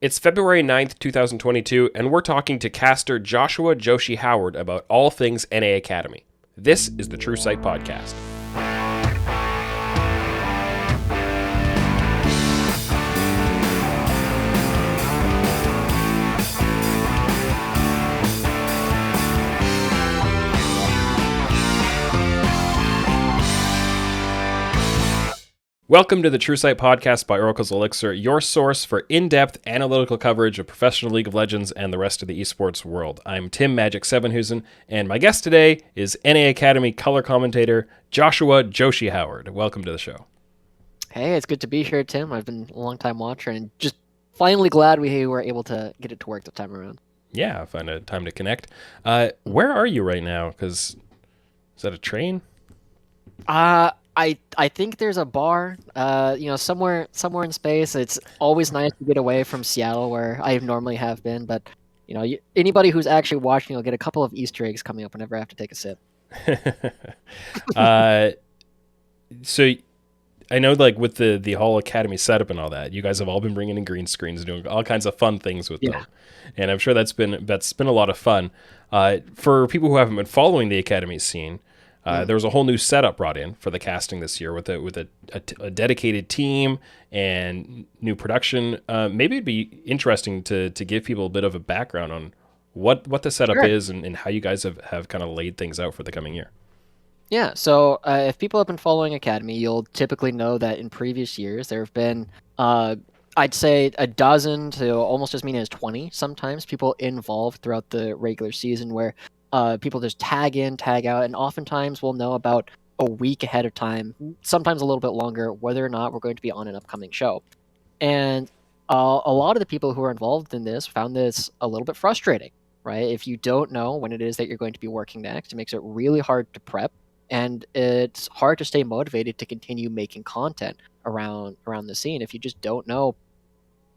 It's February 9th, 2022, and we're talking to caster Joshua Joushi Howard about all things NA Academy. This is the True Sight Podcast. Welcome to the True Sight Podcast by Oracle's Elixir, your source for in-depth analytical coverage of professional League of Legends and the rest of the esports world. I'm Tim Magic Sevenhusen, and my guest today is NA Academy color commentator Joshua Joushi Howard. Welcome to the show. Hey, it's good to be here, Tim. I've been a long-time watcher, and just finally glad we were able to get it to work this time around. Yeah, find a time to connect. Where are you right now? Because is that a train? I think there's a bar, somewhere in space. It's always nice to get away from Seattle, where I normally have been. But anybody who's actually watching will get a couple of Easter eggs coming up whenever I have to take a sip. So I know, like with the whole Academy setup and all that, you guys have all been bringing in green screens, doing all kinds of fun things with them, and I'm sure that's been a lot of fun. For people who haven't been following the Academy scene. There was a whole new setup brought in for the casting this year with a dedicated team and new production. Maybe it'd be interesting to give people a bit of a background on what the setup is and how you guys have kind of laid things out for the coming year. Yeah, so if people have been following Academy, you'll typically know that in previous years there have been, I'd say, a dozen to almost as many as 20 sometimes people involved throughout the regular season where people just tag in, tag out, and oftentimes we'll know about a week ahead of time, sometimes a little bit longer, whether or not we're going to be on an upcoming show. And a lot of the people who are involved in this found this a little bit frustrating, right? If you don't know when it is that you're going to be working next, it makes it really hard to prep, and it's hard to stay motivated to continue making content around the scene if you just don't know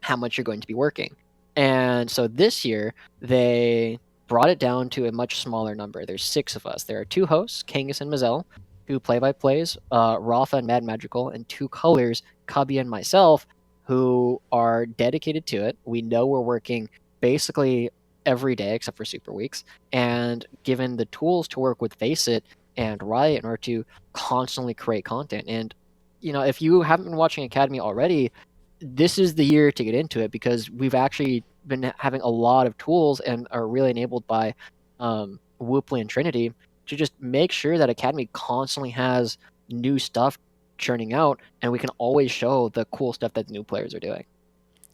how much you're going to be working. And so this year, they brought it down to a much smaller number. There's 6 of us. There are 2 hosts, Kangas and Mazel, 2 play-by-plays, Rafa and Mad Magical, and 2 colors, Cubby and myself, who are dedicated to it. We know we're working basically every day except for super weeks, and given the tools to work with Faceit and Riot in order to constantly create content. And if you haven't been watching Academy already, this is the year to get into it, because we've actually been having a lot of tools and are really enabled by Whooply and Trinity to just make sure that Academy constantly has new stuff churning out, and we can always show the cool stuff that the new players are doing.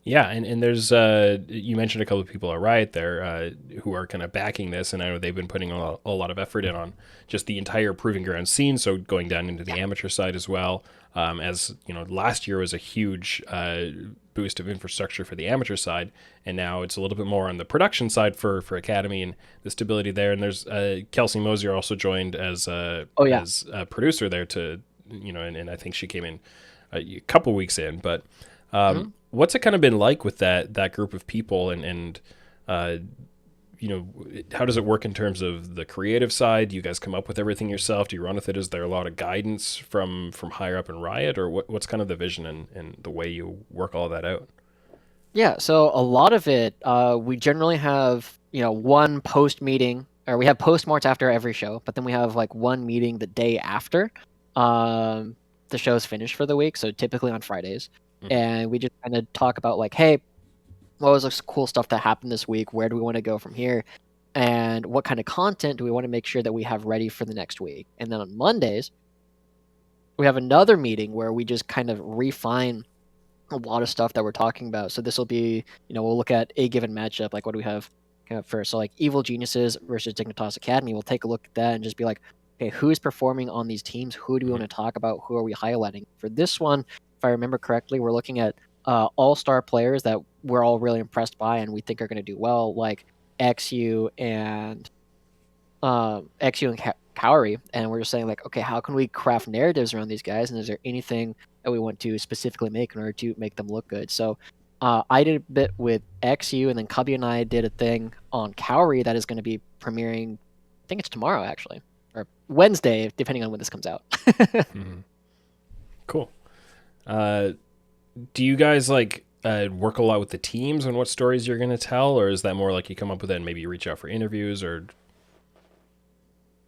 Yeah, and there's you mentioned a couple of people at Riot there who are kind of backing this, and I know they've been putting a lot of effort in on just the entire Proving Ground scene, so going down into the amateur side as well. As you know, last year was a huge boost of infrastructure for the amateur side, and now it's a little bit more on the production side for Academy and the stability there. And there's Kelsey Mosier also joined as as a producer there to and I think she came in a couple weeks in, but. What's it kind of been like with that group of people, and how does it work in terms of the creative side? Do you guys come up with everything yourself? Do you run with it? Is there a lot of guidance from higher up in Riot, or what's kind of the vision and the way you work all that out? Yeah, so a lot of it, we generally have, one post meeting, or we have post marts after every show, but then we have like one meeting the day after the show's finished for the week, so typically on Fridays. And we just kind of talk about like, hey, what was the cool stuff that happened this week? Where do we want to go from here? And what kind of content do we want to make sure that we have ready for the next week? And then on Mondays, we have another meeting where we just kind of refine a lot of stuff that we're talking about. So this will be, we'll look at a given matchup, like what do we have kind of first? So like Evil Geniuses versus Dignitas Academy, we'll take a look at that and just be like, okay, who's performing on these teams? Who do we want to talk about? Who are we highlighting? For this one, if I remember correctly, we're looking at all-star players that we're all really impressed by and we think are going to do well, like XU and Kaori. And we're just saying like, okay, how can we craft narratives around these guys? And is there anything that we want to specifically make in order to make them look good? So I did a bit with XU, and then Cubby and I did a thing on Kaori that is going to be premiering, I think it's tomorrow actually, or Wednesday, depending on when this comes out. Cool. Do you guys like work a lot with the teams on what stories you're going to tell, or is that more like you come up with it and maybe you reach out for interviews or?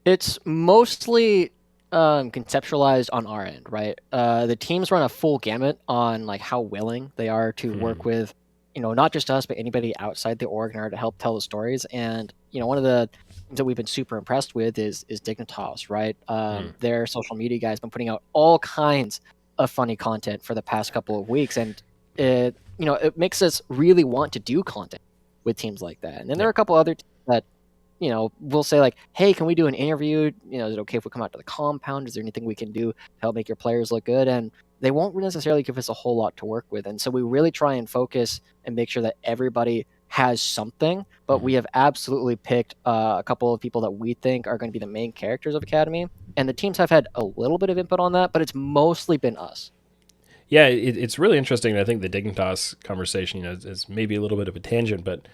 It's mostly conceptualized on our end, right? The teams run a full gamut on like how willing they are to work with, not just us, but anybody outside the org in order to help tell the stories. And one of the things that we've been super impressed with is Dignitas, right? Their social media guys been putting out all kinds of funny content for the past couple of weeks, and it makes us really want to do content with teams like that. And then there are a couple other teams that we'll say like, hey, can we do an interview? Is it okay if we come out to the compound? Is there anything we can do to help make your players look good? And they won't necessarily give us a whole lot to work with. And so we really try and focus and make sure that everybody has something, but we have absolutely picked a couple of people that we think are going to be the main characters of Academy. And the teams have had a little bit of input on that, but it's mostly been us. Yeah, it's really interesting. I think the Dignitas conversation, is maybe a little bit of a tangent, but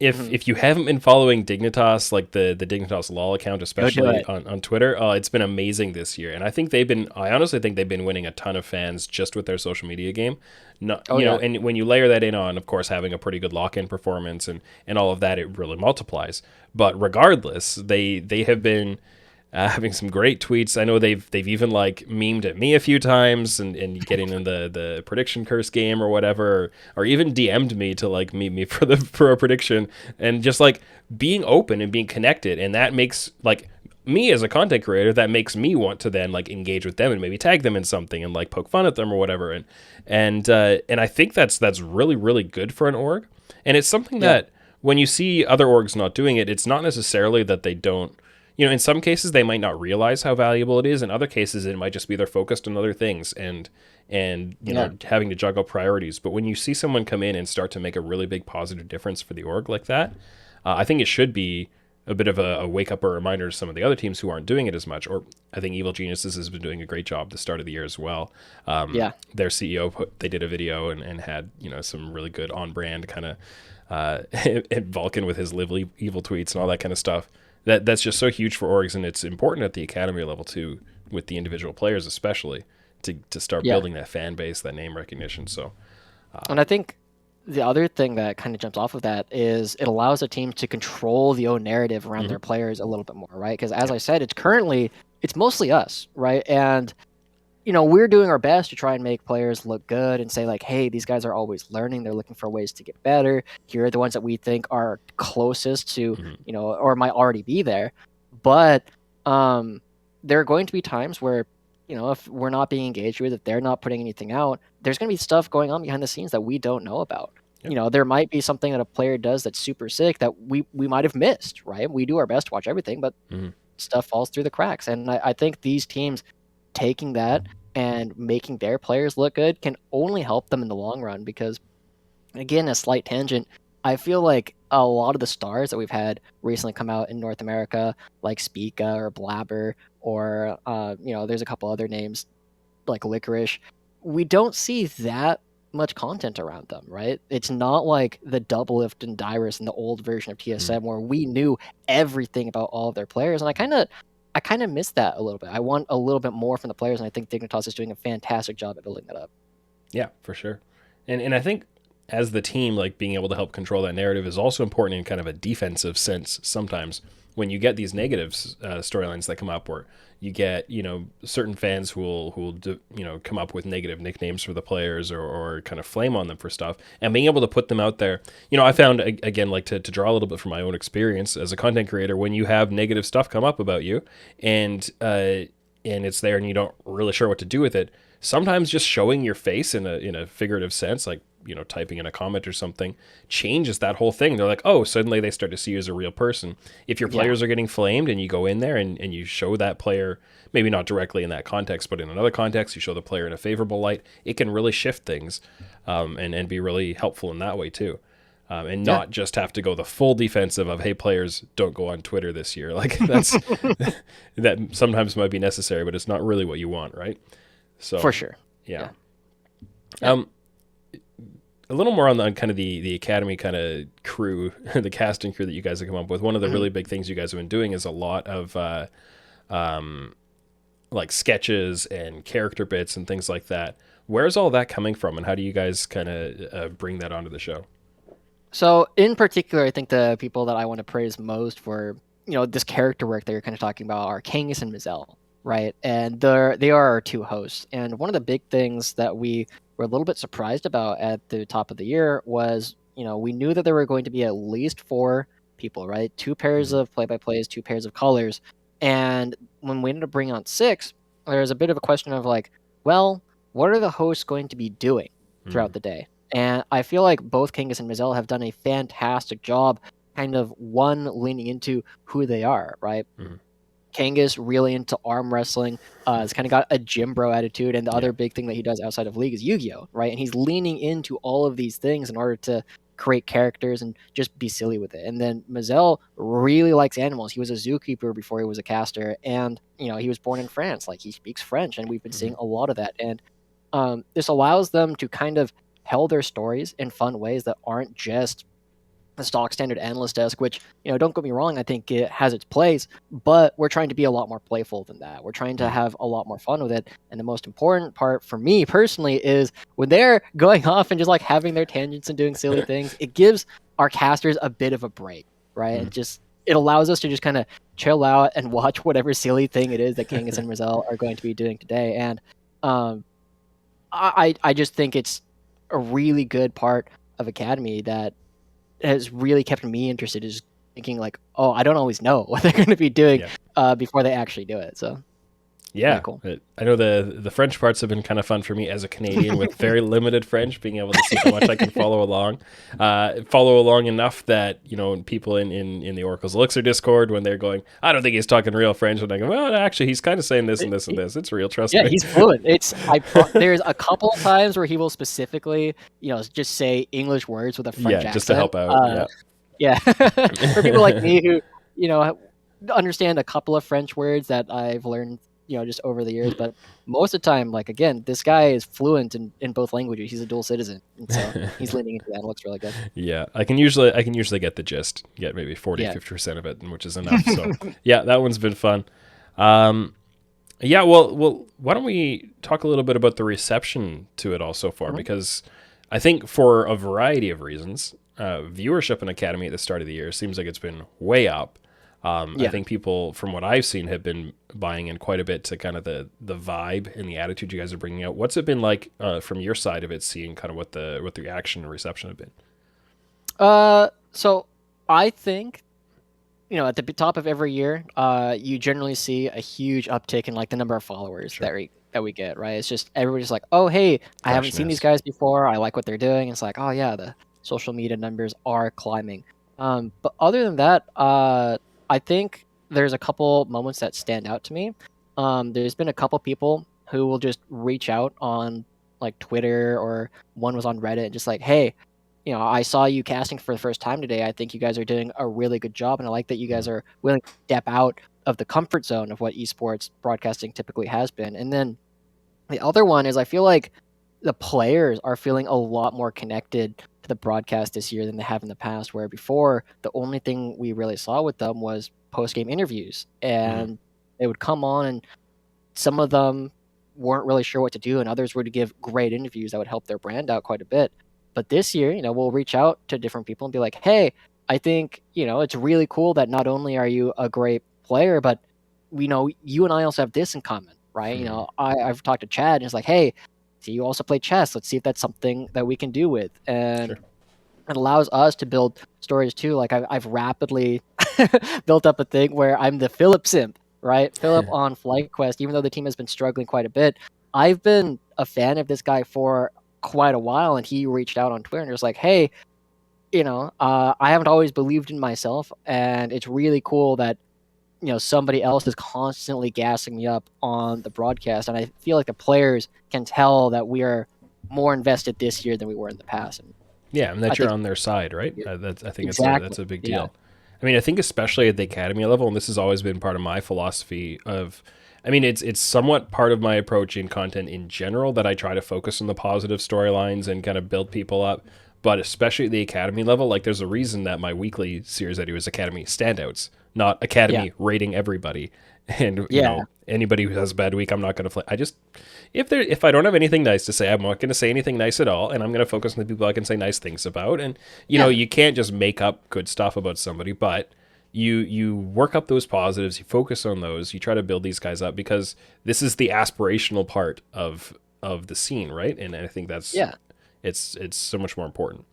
if you haven't been following Dignitas, like the Dignitas LOL account, especially on Twitter, it's been amazing this year. And I honestly think they've been winning a ton of fans just with their social media game. And when you layer that in on, of course, having a pretty good lock-in performance and all of that, it really multiplies. But regardless, they have been having some great tweets. I know they've even like memed at me a few times and getting in the prediction curse game or whatever, or even DM'd me to like meet me for a prediction, and just like being open and being connected. And that makes like me as a content creator, that makes me want to then like engage with them and maybe tag them in something and like poke fun at them or whatever. And I think that's really, really good for an org. And it's something that when you see other orgs not doing it, it's not necessarily that they don't. In some cases they might not realize how valuable it is. In other cases, it might just be they're focused on other things and having to juggle priorities. But when you see someone come in and start to make a really big positive difference for the org like that, I think it should be a bit of a wake up or reminder to some of the other teams who aren't doing it as much. Or I think Evil Geniuses has been doing a great job at the start of the year as well. Their CEO they did a video and had some really good on brand kind of Vulcan with his live evil tweets and all that kind of stuff. That's just so huge for orgs, and it's important at the academy level too, with the individual players especially, to start building that fan base, that name recognition. So, and I think the other thing that kind of jumps off of that is it allows a team to control the own narrative around their players a little bit more, right? Because as I said, it's mostly us, right? And we're doing our best to try and make players look good and say like, hey, these guys are always learning. They're looking for ways to get better. Here are the ones that we think are closest to, or might already be there. But there are going to be times where, if we're not being engaged with, if they're not putting anything out, there's going to be stuff going on behind the scenes that we don't know about. Yep. There might be something that a player does that's super sick that we might have missed, right? We do our best to watch everything, but stuff falls through the cracks. And I think these teams taking that and making their players look good can only help them in the long run, because again, a slight tangent, I feel like a lot of the stars that we've had recently come out in North America, like Spica or Blabber, or there's a couple other names like Licorice, we don't see that much content around them, right? It's not like the Doublelift and Dyrus in the old version of TSM where we knew everything about all of their players, and I kind of miss that a little bit. I want a little bit more from the players, and I think Dignitas is doing a fantastic job at building that up. Yeah, for sure. And I think as the team, like being able to help control that narrative is also important in kind of a defensive sense sometimes. When you get these negative storylines that come up, where you get certain fans who will come up with negative nicknames for the players or kind of flame on them for stuff, and being able to put them out there. I found again, like to draw a little bit from my own experience as a content creator, when you have negative stuff come up about you and it's there and you don't really sure what to do with it, sometimes just showing your face in a figurative sense, like typing in a comment or something, changes that whole thing. They're like, oh, suddenly they start to see you as a real person. If your players are getting flamed and you go in there and you show that player, maybe not directly in that context, but in another context, you show the player in a favorable light, it can really shift things and be really helpful in that way too. And not just have to go the full defensive of, hey, players, don't go on Twitter this year. Like that's that sometimes might be necessary, but it's not really what you want, right? So for sure. Yeah. A little more on kind of the Academy kind of crew, the casting crew that you guys have come up with. One of the really big things you guys have been doing is a lot of like sketches and character bits and things like that. Where's all that coming from, and how do you guys kind of bring that onto the show? So in particular, I think the people that I want to praise most for, this character work that you're kind of talking about are Kangas and Mizell, right? And they are our two hosts. And one of the big things that we were a little bit surprised about at the top of the year was, we knew that there were going to be at least four people, right? Two pairs of play-by-plays, two pairs of colors. And when we ended up bringing on six, there was a bit of a question of like, well, what are the hosts going to be doing throughout the day? And I feel like both Kangas and Mizell have done a fantastic job kind of leaning into who they are, right? Kangas really into arm wrestling. It's kind of got a gym bro attitude. And the other big thing that he does outside of League is Yu-Gi-Oh, right? And he's leaning into all of these things in order to create characters and just be silly with it. And then Mizell really likes animals. He was a zookeeper before he was a caster. And, he was born in France. Like, he speaks French. And we've been seeing a lot of that. And this allows them to kind of tell their stories in fun ways that aren't just the stock standard analyst desk, which, don't get me wrong, I think it has its place, but we're trying to be a lot more playful than that. We're trying to have a lot more fun with it. And the most important part for me personally is when they're going off and just like having their tangents and doing silly things, it gives our casters a bit of a break, right? It allows us to just kind of chill out and watch whatever silly thing it is that Kangas and Mizell are going to be doing today. And I just think it's a really good part of Academy that has really kept me interested, is thinking like, oh, I don't always know what they're going to be doing before they actually do it. So yeah, cool. I know the French parts have been kind of fun for me as a Canadian with very limited French, being able to see how much I can follow along enough that, people in the Oracle's Elixir Discord, when they're going, I don't think he's talking real French, and I go, well, actually, he's kind of saying this and this and this. It's real, trust me. Yeah, he's fluent. There's a couple of times where he will specifically, just say English words with a French accent. Just to help out. For people like me who, understand a couple of French words that I've learned, just over the years, but most of the time, like, again, this guy is fluent in both languages. He's a dual citizen, and so he's leaning into that. It looks really good. Yeah, I can usually get the gist, get maybe 40-50% of it, which is enough. So yeah, that one's been fun. Well, why don't we talk a little bit about the reception to it all so far? Because I think for a variety of reasons, viewership in Academy at the start of the year seems like it's been way up. I think people, from what I've seen, have been buying in quite a bit to kind of the vibe and the attitude you guys are bringing out. What's it been like from your side of it, seeing kind of what the reaction and reception have been? So I think, at the top of every year, you generally see a huge uptick in like the number of followers that we get, right? It's just everybody's like, oh, hey, I haven't seen these guys before. I like what they're doing. It's like, oh yeah, the social media numbers are climbing. But other than that, I think there's a couple moments that stand out to me. There's been a couple people who will just reach out on like Twitter, or one was on Reddit, just like, hey, I saw you casting for the first time today. I think you guys are doing a really good job, and I like that you guys are willing to step out of the comfort zone of what esports broadcasting typically has been. And then the other one is, I feel like the players are feeling a lot more connected to the broadcast this year than they have in the past, where before the only thing we really saw with them was post-game interviews, and they would come on and some of them weren't really sure what to do, and others would give great interviews that would help their brand out quite a bit. But this year, we'll reach out to different people and be like, hey, I think, it's really cool that not only are you a great player, but you and I also have this in common, right? I've talked to Chad, and it's like, hey, so you also play chess. Let's see if that's something that we can do with. And it allows us to build stories too. Like I've rapidly built up a thing where I'm the Philip simp, right? Philip on Flight Quest, even though the team has been struggling quite a bit. I've been a fan of this guy for quite a while, and he reached out on Twitter and was like, hey, I haven't always believed in myself, and it's really cool that somebody else is constantly gassing me up on the broadcast, and I feel like the players can tell that we are more invested this year than we were in the past. And and that you're on their side, right? I think that's a big deal. I mean, I think especially at the Academy level, and this has always been part of my philosophy of, I mean, it's somewhat part of my approach in content in general that I try to focus on the positive storylines and kind of build people up. But especially at the Academy level, like there's a reason that my weekly series I do is Academy Standouts, not Academy rating everybody. And Yeah. anybody who has a bad week, I'm not going to. I just if I don't have anything nice to say, I'm not going to say anything nice at all, and I'm going to focus on the people I can say nice things about. And Yeah. you can't just make up good stuff about somebody, but you work up those positives, you focus on those, you try to build these guys up because this is the aspirational part of the scene, right? And I think that's Yeah. it's so much more important.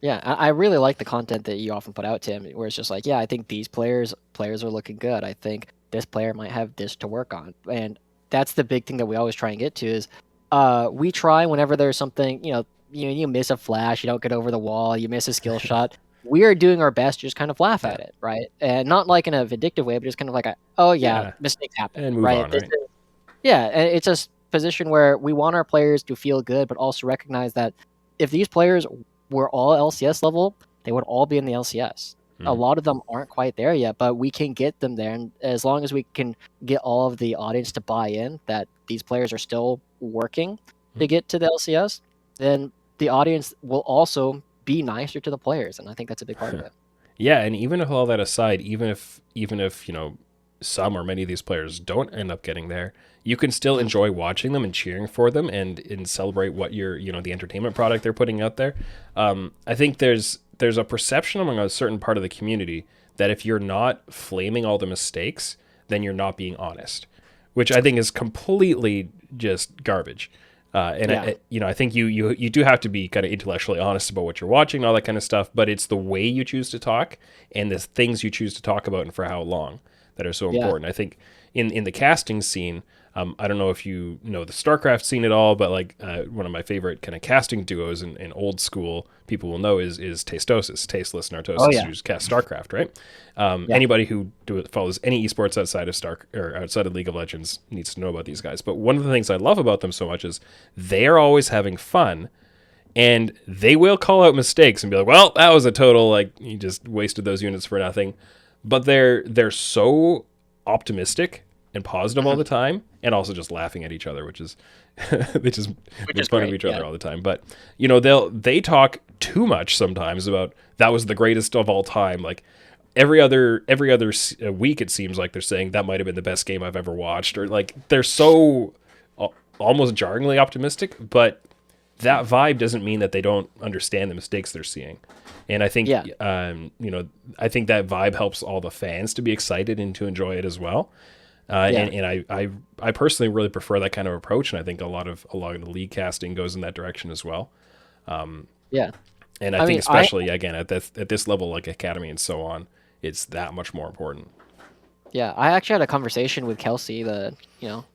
Yeah, I really like the content that you often put out, Tim, where it's just like, yeah, I think these players are looking good. I think this player might have this to work on, and that's the big thing that we always try and get to is, we try whenever there's something, you miss a flash, you don't get over the wall, you miss a skill shot. We are doing our best to just kind of laugh Yeah. at it, right? And not like in a vindictive way, but just kind of like, oh yeah, Yeah. mistakes happen, And move right? on, right? Yeah, and it's a position where we want our players to feel good, but also recognize that if these players were all LCS level, they would all be in the LCS. A Mhm. lot of them aren't quite there yet, but we can get them there. And as long as we can get all of the audience to buy in that these players are still working to get to the LCS, then the audience will also be nicer to the players. And I think that's a big part of it. Yeah, and even with all that aside, even if some or many of these players don't end up getting there, you can still Mhm. enjoy watching them and cheering for them and celebrate what the entertainment product they're putting out there. I think there's a perception among a certain part of the community that if you're not flaming all the mistakes, then you're not being honest, which I think is completely just garbage. And Yeah. I think you do have to be kind of intellectually honest about what you're watching and all that kind of stuff. But it's the way you choose to talk and the things you choose to talk about and for how long that are so Yeah. important. I think in the casting scene, I don't know if you know the StarCraft scene at all, but like one of my favorite kind of casting duos in old school people will know is Tastosis, Tasteless Oh Nartosis, yeah. who's cast StarCraft, right? Yeah. Anybody who follows any esports outside of outside of League of Legends needs to know about these guys. But one of the things I love about them so much is they are always having fun, and they will call out mistakes and be like, "Well, that was a total like you just wasted those units for nothing." But they're so optimistic and positive all Mhm. the time, and also just laughing at each other, which is they just Which make is fun of great. each Yeah. other all the time. But they talk too much sometimes about that was the greatest of all time. Like every other week, it seems like they're saying that might have been the best game I've ever watched, or like they're so almost jarringly optimistic, but that vibe doesn't mean that they don't understand the mistakes they're seeing. And I think, Yeah. I think that vibe helps all the fans to be excited and to enjoy it as well. Yeah. And I personally really prefer that kind of approach, and I think a lot of the league casting goes in that direction as well. Yeah. And I I think mean, I especially again at this level, like academy and so on, it's that much more important. Yeah, I actually had a conversation with Kelsey,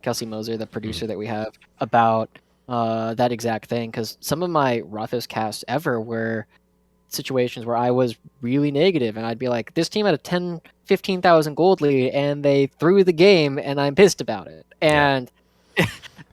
Kelsey Moser, the producer that we have, about that exact thing. Because some of my roughest casts ever were situations where I was really negative, and I'd be like, "This team had a 10, 15,000 gold lead, and they threw the game, and I'm pissed about it." Yeah. And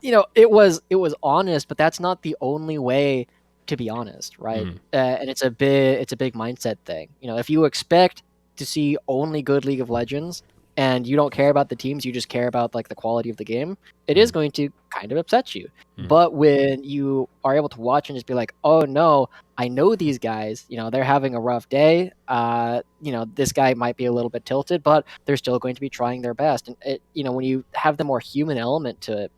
it was honest, but that's not the only way to be honest, right? Mhm. And it's a big mindset thing. If you expect to see only good League of Legends and you don't care about the teams, you just care about like the quality of the game, it is Mhm. going to kind of upset you. Mhm. But when you are able to watch and just be like, oh no, I know these guys, they're having a rough day. This guy might be a little bit tilted, but they're still going to be trying their best. And when you have the more human element to it,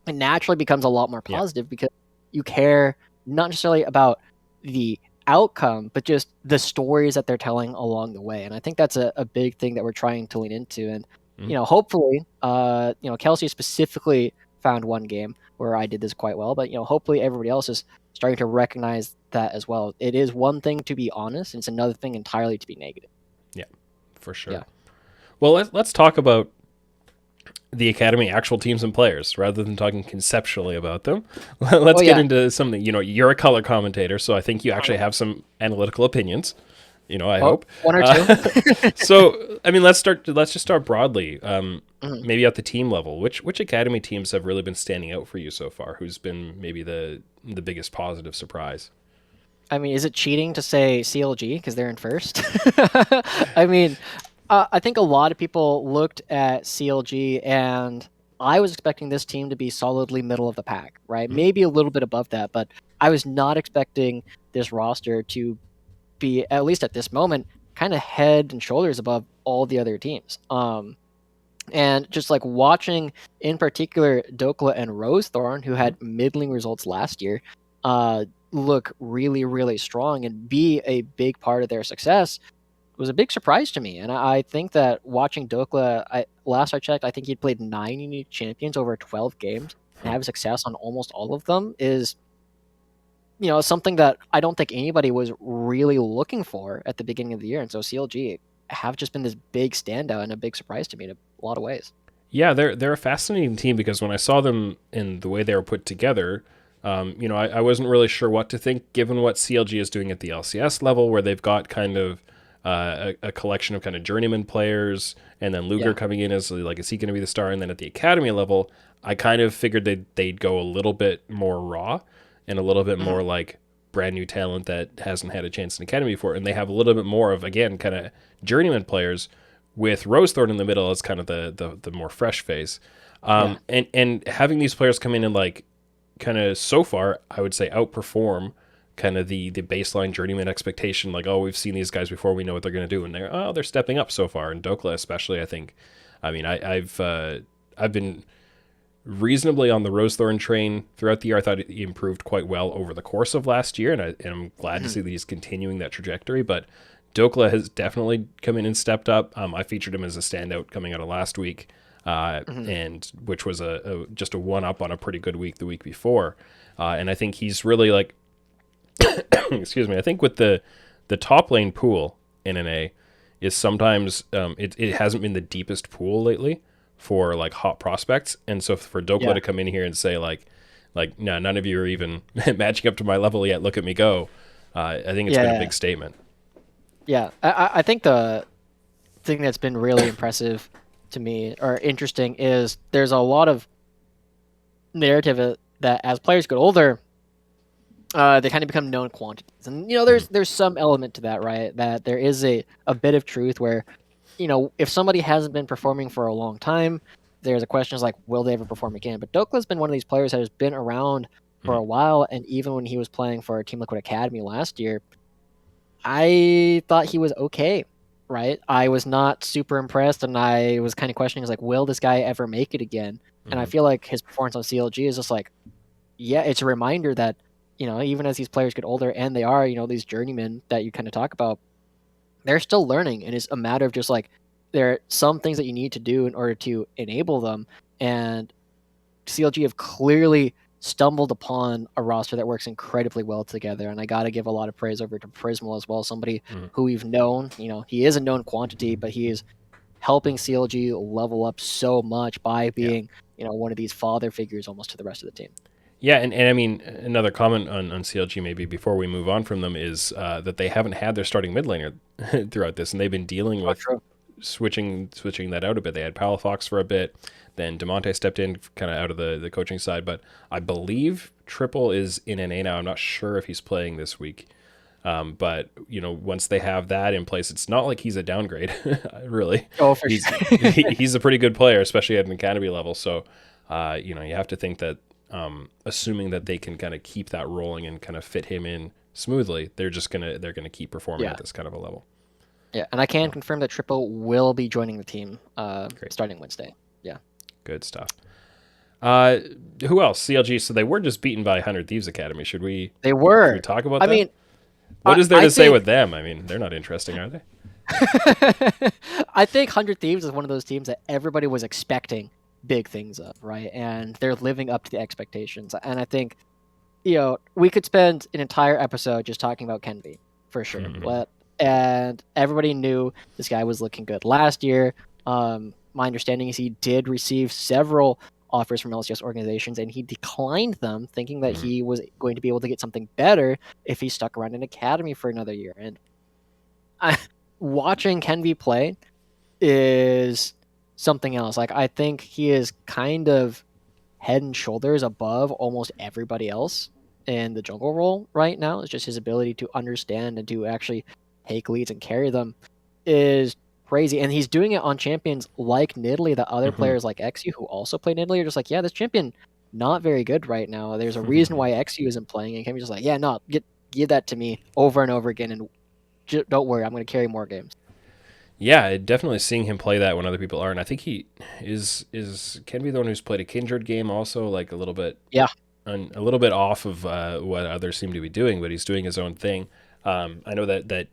it naturally becomes a lot more Yeah. positive because you care not necessarily about the outcome, but just the stories that they're telling along the way. And I think that's a big thing that we're trying to lean into. And, Mhm. hopefully, Kelsey specifically found one game where I did this quite well, but, hopefully everybody else is starting to recognize that as well. It is one thing to be honest, and it's another thing entirely to be negative. Yeah, for Yeah. sure. Well, let's talk about the academy actual teams and players rather than talking conceptually about them. Oh, Let's get yeah. into something. You're a color commentator, so I think you actually have some analytical opinions. I Oh, hope. one or two. So I mean, let's just start broadly. Mhm. Maybe at the team level, which academy teams have really been standing out for you so far? Who's been maybe the biggest positive surprise? I mean, is it cheating to say CLG because they're in first? I mean, I think a lot of people looked at CLG, and I was expecting this team to be solidly middle of the pack, right? Mhm. Maybe a little bit above that, but I was not expecting this roster to be, at least at this moment, kind of head and shoulders above all the other teams. And just like watching, in particular, Dokla and Rosethorn, who had middling results last year, look really, really strong and be a big part of their success was a big surprise to me. And I think that watching Dokla, last I checked, I think he'd played 9 unique champions over 12 games and have success on almost all of them is, something that I don't think anybody was really looking for at the beginning of the year. And so CLG have just been this big standout and a big surprise to me in a lot of ways. Yeah, they're a fascinating team because when I saw them in the way they were put together, I wasn't really sure what to think given what CLG is doing at the LCS level, where they've got kind of a collection of kind of journeyman players, and then Luger coming in as like, is he going to be the star? And then at the academy level, I kind of figured they'd go a little bit more raw and a little bit more like brand new talent that hasn't had a chance in academy before, and they have a little bit more of, again, kind of journeyman players with Rosethorn in the middle as kind of the more fresh face. And having these players come in and like kind of so far, I would say outperform kind of the baseline journeyman expectation. Like, oh, we've seen these guys before, we know what they're going to do, and they're stepping up so far. And Dokla especially, I think. I mean, I've been reasonably on the Rosethorn train throughout the year. I thought he improved quite well over the course of last year, and I'm glad to see that he's continuing that trajectory. But Dokla has definitely come in and stepped up. I featured him as a standout coming out of last week, and which was just a one-up on a pretty good week the week before. And I think he's really like, excuse me, I think with the top lane pool in NA is sometimes it hasn't been the deepest pool lately for like hot prospects. And so for Dokla to come in here and say like, no, none of you are even matching up to my level yet, look at me go. I think it's been a big statement. Yeah, I think the thing that's been really impressive to me or interesting is there's a lot of narrative that as players get older, they kind of become known quantities. And, there's some element to that, right? That there is a bit of truth where, if somebody hasn't been performing for a long time, there's a question is like, will they ever perform again? But Dokla's been one of these players that has been around for a while. And even when he was playing for Team Liquid Academy last year, I thought he was okay, right? I was not super impressed, and I was kind of questioning, like, will this guy ever make it again? And I feel like his performance on CLG is just like, yeah, it's a reminder that, even as these players get older, and they are, these journeymen that you kind of talk about, they're still learning, and it's a matter of just like, there are some things that you need to do in order to enable them, and CLG have clearly stumbled upon a roster that works incredibly well together. And I got to give a lot of praise over to Prismal as well, somebody who we've known. He is a known quantity, but he is helping CLG level up so much by being, one of these father figures almost to the rest of the team. Yeah, and I mean, another comment on CLG maybe before we move on from them is that they haven't had their starting mid laner throughout this, and they've been dealing with switching that out a bit. They had Palafox for a bit, then DeMonte stepped in kind of out of the coaching side, but I believe Triple is in NA now. I'm not sure if he's playing this week. But, once they have that in place, it's not like he's a downgrade, really. Oh, for sure. He's a pretty good player, especially at an academy level. So, you have to think that assuming that they can kind of keep that rolling and kind of fit him in smoothly, they're gonna keep performing at this kind of a level. Yeah, and I can confirm that Triple will be joining the team starting Wednesday. Yeah. Good stuff. Who else? CLG. So they were just beaten by 100 Thieves Academy. Should we talk about that? I mean, what is there to say with them? I mean, they're not interesting, are they? I think 100 Thieves is one of those teams that everybody was expecting big things of, right? And they're living up to the expectations. And I think, we could spend an entire episode just talking about Kenby, for sure. And everybody knew this guy was looking good last year. My understanding is he did receive several offers from LCS organizations, and he declined them, thinking that he was going to be able to get something better if he stuck around in Academy for another year. And watching Kenby play is something else. Like, I think he is kind of head and shoulders above almost everybody else in the jungle role right now. It's just his ability to understand and to actually take leads and carry them is crazy. And he's doing it on champions like Nidalee, that other players like XU who also play Nidalee are just like, yeah, this champion not very good right now. There's a reason why XU isn't playing, and Kenby's just like, yeah, no, give that to me over and over again, and don't worry, I'm going to carry more games. Yeah, definitely seeing him play that when other people aren't. I think he is can be the one who's played a Kindred game also, like Yeah, a little bit off of what others seem to be doing, but he's doing his own thing. I know that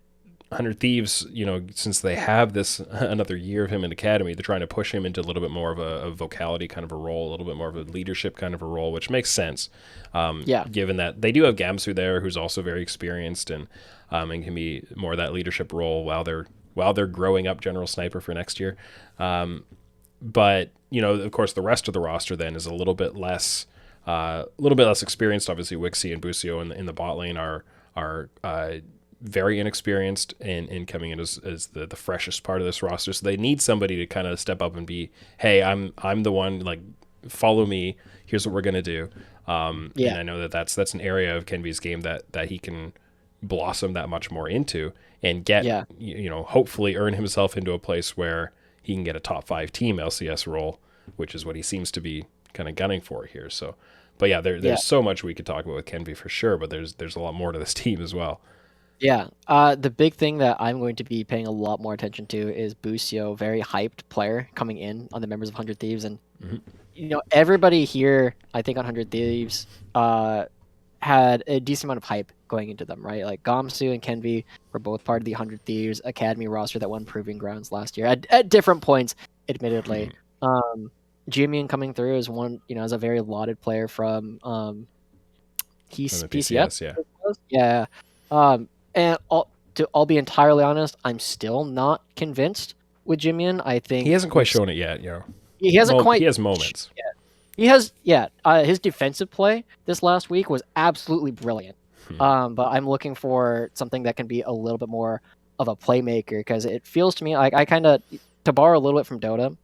100 Thieves, since they have this another year of him in Academy, they're trying to push him into a little bit more of a vocality kind of a role, a little bit more of a leadership kind of a role, which makes sense, yeah, given that they do have Gamsu there, who's also very experienced and can be more of that leadership role while they're growing up General Sniper for next year. But of course, the rest of the roster then is a little bit less experienced. Obviously, Wixie and Busio in the bot lane are very inexperienced and coming in as the freshest part of this roster. So they need somebody to kind of step up and be, hey, I'm the one, like, follow me. Here's what we're gonna do. And yeah, I know that's an area of Kenvy's game that he can blossom that much more into and get yeah, hopefully earn himself into a place where he can get a top 5 team LCS role, which is what he seems to be kind of gunning for here. So, but yeah, yeah. there's so much we could talk about with Kenvy for sure, but there's a lot more to this team as well. Yeah. The big thing that I'm going to be paying a lot more attention to is Busio, very hyped player coming in on the members of 100 Thieves. And, everybody here, I think on 100 Thieves, had a decent amount of hype going into them, right? Like Gamsu and Kenvi were both part of the 100 Thieves Academy roster that won Proving Grounds last year at different points, admittedly. Jimin coming through as one, as a very lauded player from From he's the PCS. PCS, yeah. Yeah. And I'll be entirely honest, I'm still not convinced with Jimian. I He think hasn't quite shown it yet, he hasn't He quite. has moments. He has, yeah. His defensive play this last week was absolutely brilliant. But I'm looking for something that can be a little bit more of a playmaker because it feels to me like I kind of, to borrow a little bit from Dota,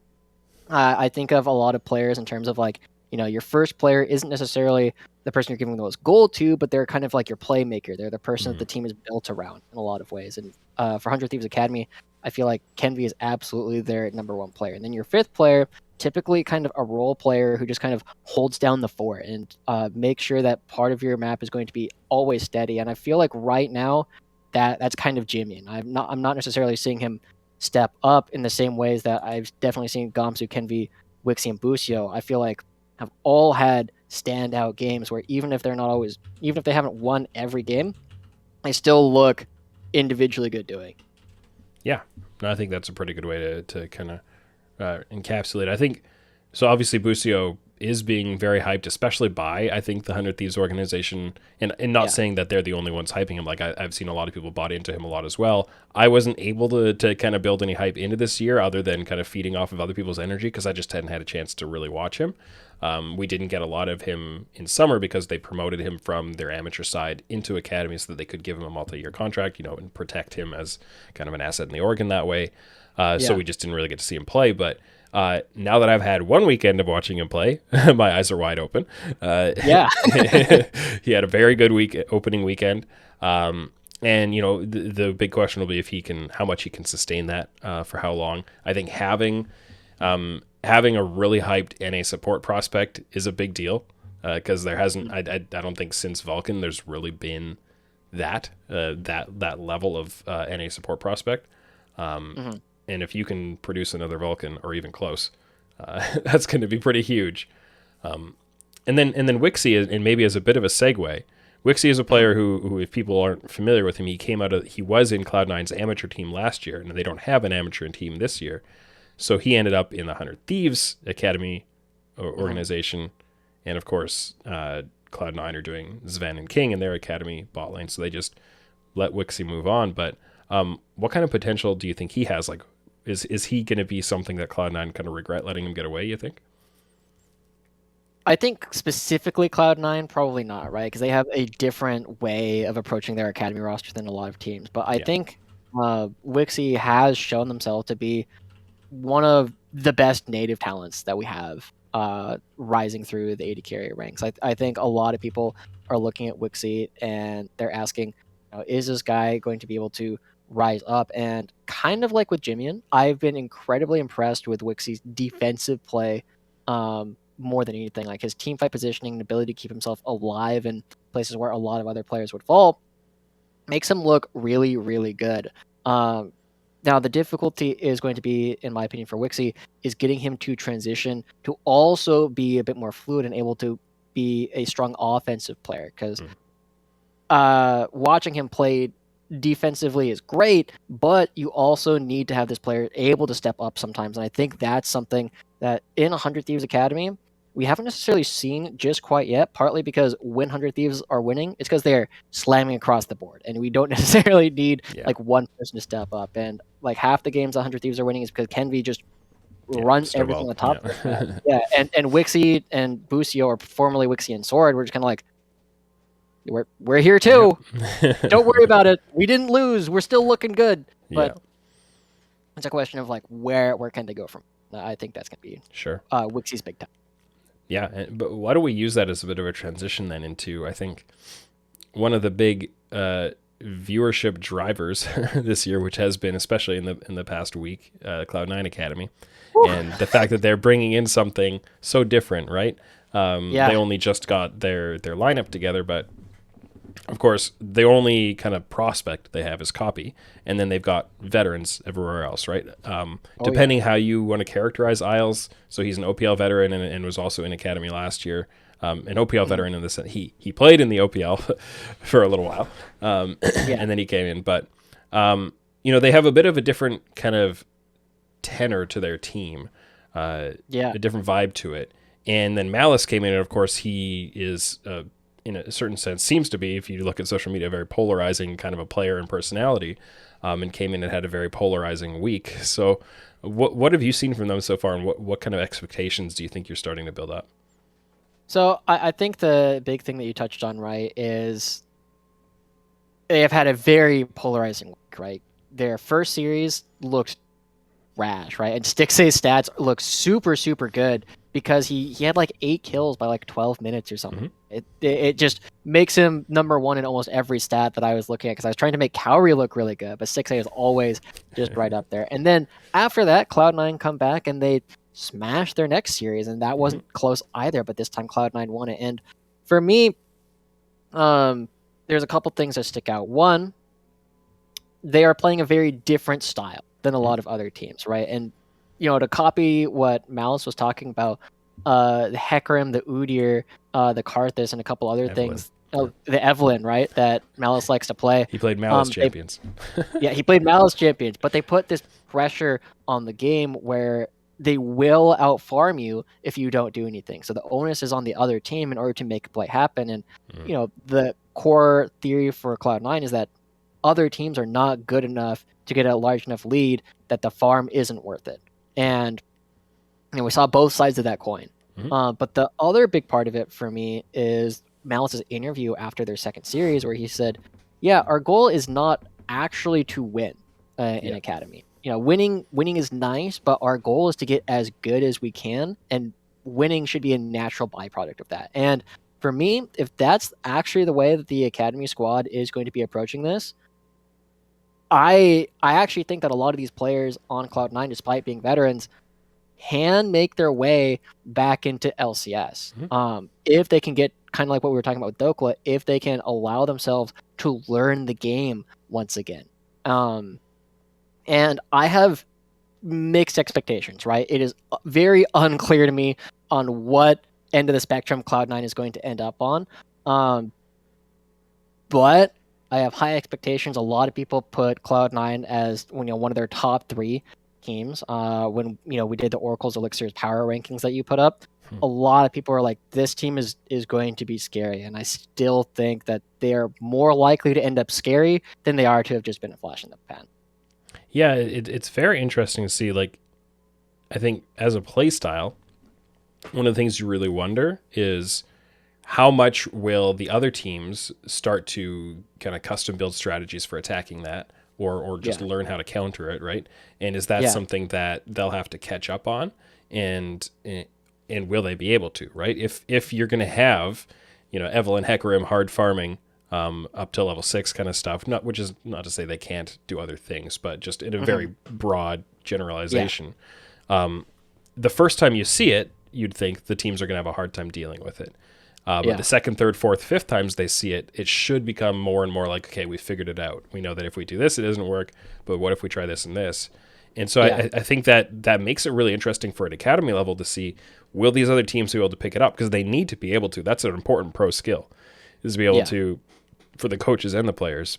I think of a lot of players in terms of like, your first player isn't necessarily the person you're giving the most gold to, but they're kind of like your playmaker. They're the person that the team is built around in a lot of ways. And for 100 Thieves Academy, I feel like Kenvi is absolutely their number one player. And then your fifth player, typically kind of a role player who just kind of holds down the fort and makes sure that part of your map is going to be always steady. And I feel like right now that's kind of Jimmy. And I'm not necessarily seeing him step up in the same ways that I've definitely seen Gamsu, Kenvi, Wixie, and Busio. I feel like have all had standout games where even if they haven't won every game, they still look individually good doing. Yeah, no, I think that's a pretty good way to kind of encapsulate. I think so. Obviously, Busio is being very hyped, especially by I think the 100 Thieves organization, and not Yeah. saying that they're the only ones hyping him. Like I've seen a lot of people bought into him a lot as well. I wasn't able to kind of build any hype into this year other than kind of feeding off of other people's energy because I just hadn't had a chance to really watch him. We didn't get a lot of him in summer because they promoted him from their amateur side into academy so that they could give him a multi-year contract, and protect him as kind of an asset in the organ that way. So we just didn't really get to see him play. But now that I've had one weekend of watching him play, my eyes are wide open. Yeah. He had a very good opening weekend. And the big question will be how much he can sustain that for how long. I think having a really hyped NA support prospect is a big deal because there hasn't. I don't think since Vulcan there's really been that level of NA support prospect. And if you can produce another Vulcan or even close, that's going to be pretty huge. And then Wixie, and maybe as a bit of a segue, Wixie is a player who, if people aren't familiar with him, he was in Cloud9's amateur team last year, and they don't have an amateur team this year. So he ended up in the 100 Thieves Academy organization. And of course, Cloud9 are doing Zven and King in their academy bot lane. So they just let Wixie move on. But what kind of potential do you think he has? Like, is he going to be something that Cloud9 kind of regret letting him get away, you think? I think specifically Cloud9, probably not, right? Because they have a different way of approaching their academy roster than a lot of teams. But I think Wixie has shown themselves to be one of the best native talents that we have rising through the 80 carry ranks. I think a lot of people are looking at Wixie and they're asking, is this guy going to be able to rise up? And kind of like with Jimian, I've been incredibly impressed with Wixie's defensive play more than anything. Like his team fight positioning and ability to keep himself alive in places where a lot of other players would fall makes him look really, really good. Now, the difficulty is going to be, in my opinion, for Wixie, is getting him to transition to also be a bit more fluid and able to be a strong offensive player. Because watching him play defensively is great, but you also need to have this player able to step up sometimes. And I think that's something that in 100 Thieves Academy, we haven't necessarily seen just quite yet, partly because when 100 Thieves are winning, it's because they're slamming across the board. And we don't necessarily need like one person to step up. And like half the games 100 Thieves are winning is because Kenvi just runs everything on the top. Yeah, and Wixie and Busio, or formerly Wixie and Sword, we're just kind of like, we're here too. Don't worry about it. We didn't lose. We're still looking good. But it's a question of like where can they go from? I think that's gonna be Wixie's big time. Yeah, but why don't we use that as a bit of a transition then into, I think, one of the big viewership drivers this year, which has been, especially in the past week, Cloud9 Academy. Woo. And the fact that they're bringing in something so different, right? They only just got their lineup together, but of course, the only kind of prospect they have is Copy, and then they've got veterans everywhere else, right? Depending how you want to characterize Isles, so he's an OPL veteran and was also in Academy last year. An OPL veteran in the sense he played in the OPL for a little while, and then he came in. But they have a bit of a different kind of tenor to their team, a different vibe to it. And then Malice came in, and of course he is in a certain sense, seems to be, if you look at social media, a very polarizing kind of a player and personality, and came in and had a very polarizing week. So what have you seen from them so far, and what kind of expectations do you think you're starting to build up? So I think the big thing that you touched on, right, is they have had a very polarizing week, right? Their first series looked rash, right? And Stixay's stats look super, super good because he had like 8 kills by like 12 minutes or something. It just makes him number one in almost every stat that I was looking at, because I was trying to make Cowrie look really good, but Stixay is always just right up there. And then after that, Cloud9 come back and they smashed their next series, and that wasn't close either, but this time Cloud9 won it. And for me, there's a couple things that stick out. One, they are playing a very different style than a lot of other teams, right? And to copy what Malice was talking about, the Hecarim, the Udyr, the Karthus, and a couple other things. Oh, the Evelyn, right? That Malice likes to play. He played Malice Champions. He played Malice Champions, but they put this pressure on the game where they will out-farm you if you don't do anything. So the onus is on the other team in order to make a play happen. And, the core theory for Cloud9 is that other teams are not good enough to get a large enough lead that the farm isn't worth it. And we saw both sides of that coin. But the other big part of it for me is Malice's interview after their second series, where he said, our goal is not actually to win in Academy. Winning is nice, but our goal is to get as good as we can, and winning should be a natural byproduct of that. And for me, if that's actually the way that the Academy squad is going to be approaching this, I actually think that a lot of these players on Cloud9, despite being veterans, can make their way back into LCS. If they can get kind of like what we were talking about with Dokla, if they can allow themselves to learn the game once again. And I have mixed expectations, right? It is very unclear to me on what end of the spectrum Cloud9 is going to end up on. But I have high expectations. A lot of people put Cloud9 as one of their top 3 teams. When we did the Oracle's Elixirs power rankings that you put up, a lot of people were like, this team is going to be scary. And I still think that they are more likely to end up scary than they are to have just been a flash in the pan. Yeah, it's very interesting to see. Like, I think as a play style, one of the things you really wonder is how much will the other teams start to kind of custom build strategies for attacking that, or just learn how to counter it, right? And is that something that they'll have to catch up on, and will they be able to, right? If you're going to have, Evelyn, Hecarim hard farming up to level 6 kind of stuff, which is not to say they can't do other things, but just in a very broad generalization. The first time you see it, you'd think the teams are going to have a hard time dealing with it. But the Yeah. second, third, fourth, fifth times they see it, it should become more and more like, okay, we figured it out. We know that if we do this, it doesn't work. But what if we try this and this? And so Yeah. I think that makes it really interesting for an academy level to see, will these other teams be able to pick it up? Because they need to be able to. That's an important pro skill, is to be able Yeah. to, for the coaches and the players,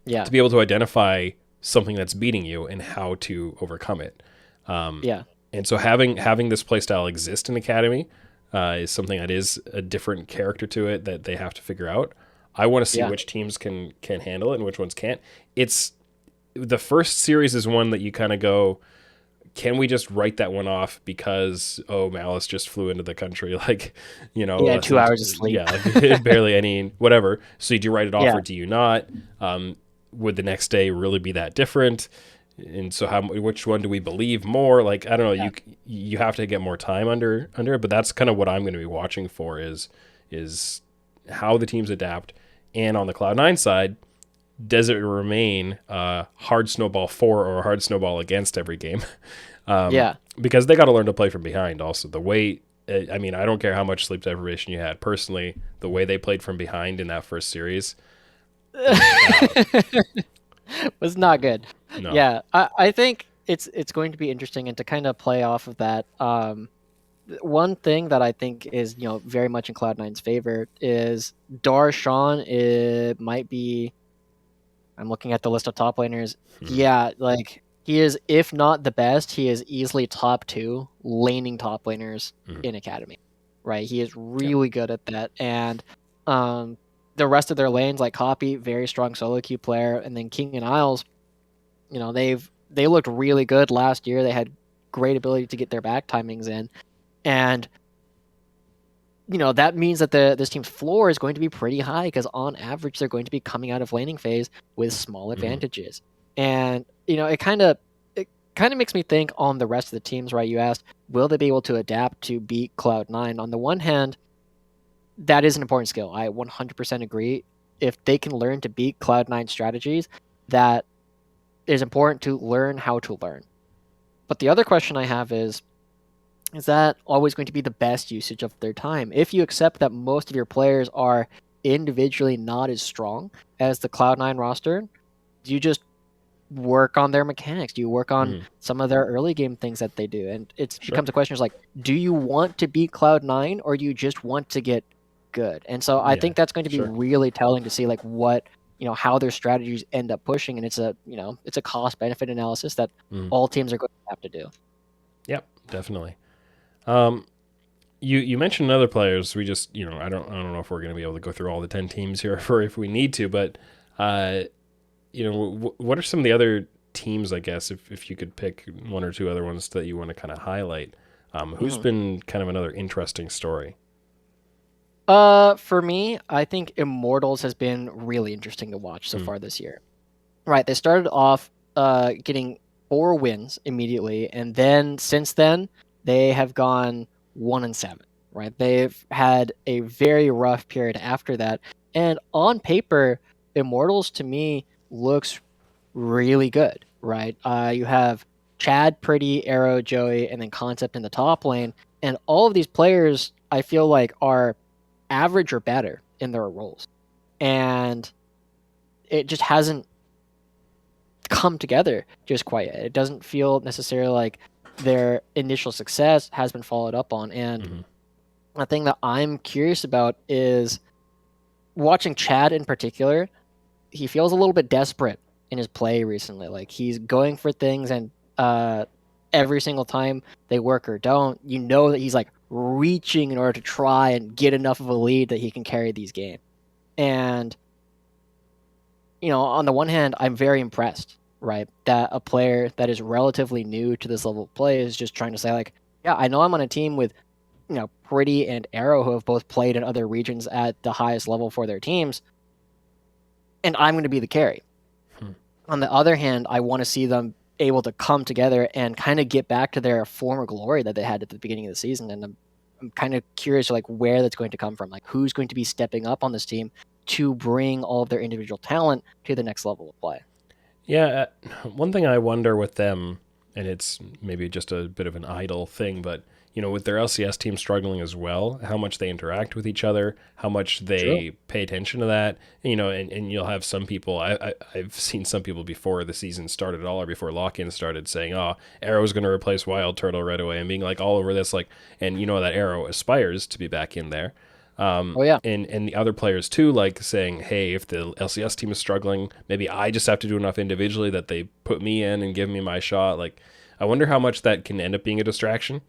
Yeah. to be able to identify something that's beating you and how to overcome it. Yeah. And so having this playstyle exist in academy is something that is a different character to it that they have to figure out. I want to see Yeah. which teams can handle it and which ones can't. It's the first series is one that you kind of go, can we just write that one off because Malice just flew into the country, like, Yeah. 2 hours of sleep. yeah, like barely any whatever. So do you write it off Yeah. or do you not? Would the next day really be that different? And so which one do we believe more? Like, I don't know. Yeah. You have to get more time under it, but that's kind of what I'm going to be watching for is how the teams adapt. And on the Cloud9 side, does it remain hard snowball for or hard snowball against every game? Yeah. Because they got to learn to play from behind. Also, the way I mean, I don't care how much sleep deprivation you had. Personally, the way they played from behind in that first series, Was not good. no. Yeah. I think it's going to be interesting, and to kind of play off of that. One thing that I think is very much in Cloud9's favor is Darshawn. It might be. I'm looking at the list of top laners. Yeah, like he is, if not the best, he is easily top 2 laning top laners in Academy. Right? He is really good at that. And the rest of their lanes, like Copy, very strong solo queue player, and then King and Isles, they looked really good last year. They had great ability to get their back timings in. And that means that this team's floor is going to be pretty high because on average they're going to be coming out of laning phase with small advantages. And it kind of makes me think on the rest of the teams, right? You asked, will they be able to adapt to beat Cloud9? On the one hand, that is an important skill. I 100% agree. If they can learn to beat Cloud9 strategies, that is important to learn how to learn. But the other question I have is that always going to be the best usage of their time? If you accept that most of your players are individually not as strong as the Cloud9 roster, do you just work on their mechanics? Do you work on some of their early game things that they do? And it becomes a question, is like, do you want to beat Cloud9 or do you just want to get good? And so I think that's going to be really telling to see like what how their strategies end up pushing, and it's a cost benefit analysis that all teams are going to have to do. Yep, definitely. You mentioned other players. We just I don't know if we're going to be able to go through all the 10 teams here for if we need to, but what are some of the other teams? I guess if you could pick one or two other ones that you want to kind of highlight, who's been kind of another interesting story? For me, I think Immortals has been really interesting to watch so far this year. Right, they started off getting 4 wins immediately, and then since then they have gone 1-7. Right, they've had a very rough period after that, and on paper, Immortals to me looks really good. Right, you have Chad, Pretty, Arrow, Joey, and then Concept in the top lane, and all of these players I feel like are average or better in their roles, and it just hasn't come together just quite yet. It doesn't feel necessarily like their initial success has been followed up on. And the thing that I'm curious about is watching Chad in particular. He feels a little bit desperate in his play recently. Like he's going for things, and every single time they work or don't, that he's like reaching in order to try and get enough of a lead that he can carry these games. And on the one hand, I'm very impressed, right, that a player that is relatively new to this level of play is just trying to say like, yeah, I know I'm on a team with Pretty and Arrow, who have both played in other regions at the highest level for their teams, and I'm going to be the carry. On the other hand, I want to see them able to come together and kind of get back to their former glory that they had at the beginning of the season. And I'm kind of curious like where that's going to come from, like who's going to be stepping up on this team to bring all of their individual talent to the next level of play. Yeah, one thing I wonder with them, and it's maybe just a bit of an idle thing, but with their LCS team struggling as well, how much they interact with each other, how much they pay attention to that. And you'll have some people, I've seen some people before the season started at all, or before lock-in started, saying, oh, Arrow's going to replace Wild Turtle right away, and being like all over this, like, and that Arrow aspires to be back in there. Oh yeah. And the other players too, like saying, hey, if the LCS team is struggling, maybe I just have to do enough individually that they put me in and give me my shot. Like, I wonder how much that can end up being a distraction,